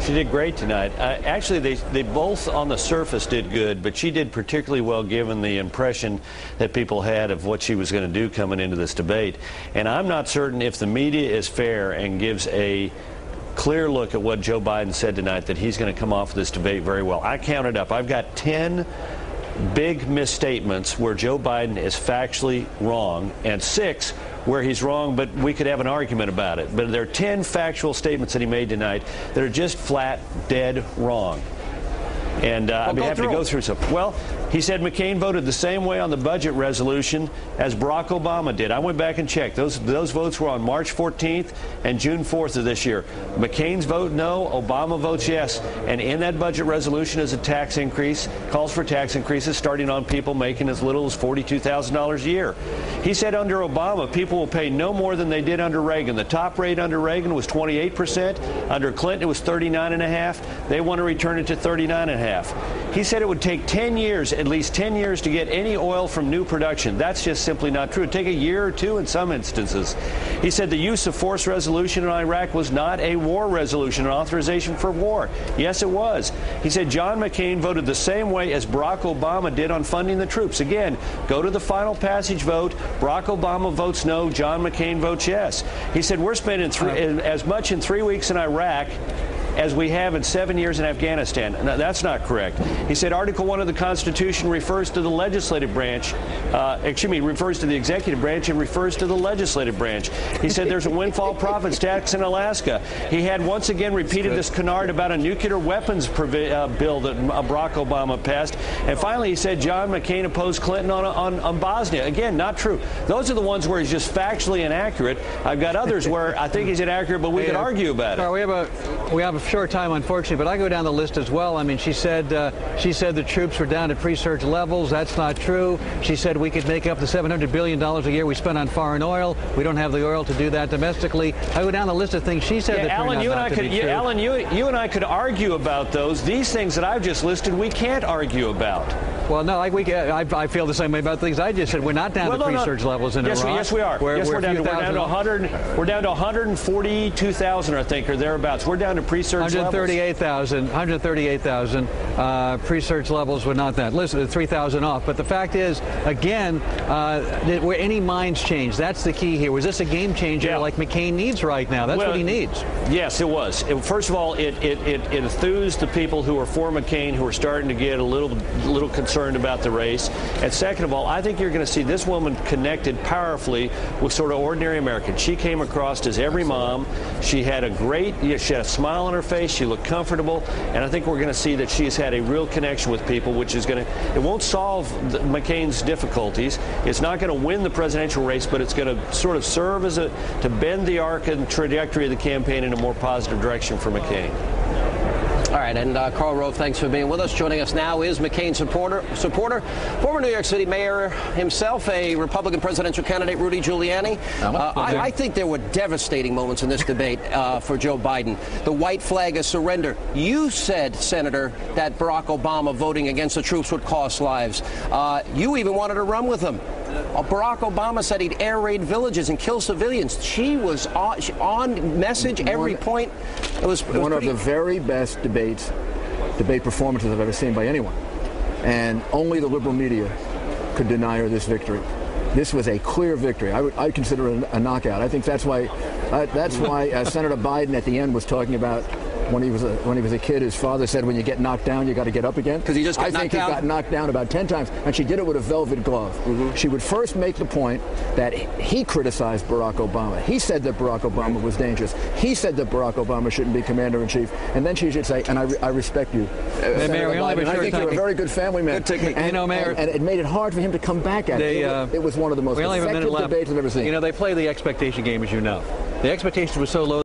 She did great tonight. Actually, they both on the surface did good, but she did particularly well given the impression that people had of what she was going to do coming into this debate. And I'm not certain if the media is fair and gives a clear look at what Joe Biden said tonight, that he's going to come off this debate very well. I counted up. I've got 10 big misstatements where Joe Biden is factually wrong, and 6 where he's wrong, but we could have an argument about it. But there are 10 factual statements that he made tonight that are just flat, dead wrong. And I'd be happy to go through some. Well, he said McCain voted the same way on the budget resolution as Barack Obama did. I went back and checked. Those votes were on March 14th and June 4th of this year. McCain's vote no, Obama votes yes. And in that budget resolution is a tax increase, calls for tax increases starting on people making as little as $42,000 a year. He said under Obama, people will pay no more than they did under Reagan. The top rate under Reagan was 28%. Under Clinton, it was 39.5%. They want to return it to 39.5%. He said it would take 10 years, at least 10 years, to get any oil from new production. That's just simply not true. It'd take a year or two in some instances. He said the use of force resolution in Iraq was not a war resolution, an authorization for war. Yes, it was. He said John McCain voted the same way as Barack Obama did on funding the troops. Again, go to the final passage vote. Barack Obama votes no. John McCain votes yes. He said we're spending as much in 3 weeks in Iraq as we have in 7 years in Afghanistan. Now, that's not correct. He said Article 1 of the Constitution refers to the legislative branch, refers to the executive branch and refers to the legislative branch. He said there's a windfall profits tax in Alaska. He had once again repeated this canard about a nuclear weapons bill that Barack Obama passed. And finally, he said John McCain opposed Clinton on Bosnia. Again, not true. Those are the ones where he's just factually inaccurate. I've got others where I think he's inaccurate, but we could argue about it. We have a short time, unfortunately, but I go down the list as well. I mean, she said the troops were down to pre-surge levels. That's not true. She said we could make up the $700 billion a year we spend on foreign oil. We don't have the oil to do that domestically. I go down the list of things she said that Alan, you and I could argue about those. These things that I've just listed, we can't argue about. Well, no, I feel the same way about things I just said. We're not down to pre-surge levels in Iraq. Yes, we are. We're down to 142,000, I think, or thereabouts. We're down to pre-surge levels. 138,000 pre-surge levels were not that. Listen, 3,000 off. But the fact is, again, were any minds changed? That's the key here. Was this a game changer like McCain needs right now? That's what he needs. Yes, it was. First of all, it enthused the people who are for McCain, who are starting to get a little concerned about the race. And second of all, I think you're going to see this woman connected powerfully with sort of ordinary Americans. She came across as every mom. She had a smile on her face. She looked comfortable. And I think we're going to see that she's had a real connection with people, which is going to, it won't solve McCain's difficulties. It's not going to win the presidential race, but it's going to sort of serve to bend the arc and trajectory of the campaign in a more positive direction for McCain. All right, and Karl Rove, thanks for being with us. Joining us now is McCain supporter, former New York City mayor himself, a Republican presidential candidate, Rudy Giuliani. I think there were devastating moments in this debate for Joe Biden. The white flag of surrender. You said, Senator, that Barack Obama voting against the troops would cost lives. You even wanted to run with him. Barack Obama said he'd air raid villages and kill civilians. She was on message every point. It was one of the very best debate performances I've ever seen by anyone. And only the liberal media could deny her this victory. This was a clear victory. I consider it a knockout. I think that's why Senator Biden at the end was talking about when he was a kid, his father said, when you get knocked down, you got to get up again. Because he just got knocked down? I think he got knocked down about 10 times, and she did it with a velvet glove. She would first make the point that he criticized Barack Obama. He said that Barack Obama was dangerous. He said that Barack Obama shouldn't be commander-in-chief. And then she should say, and I respect you. Mayor, we only have a short I think you're a very good family man. And it made it hard for him to come back at it. It was one of the most effective debates I've ever seen. You know, they play the expectation game, as you know. The expectation was so low.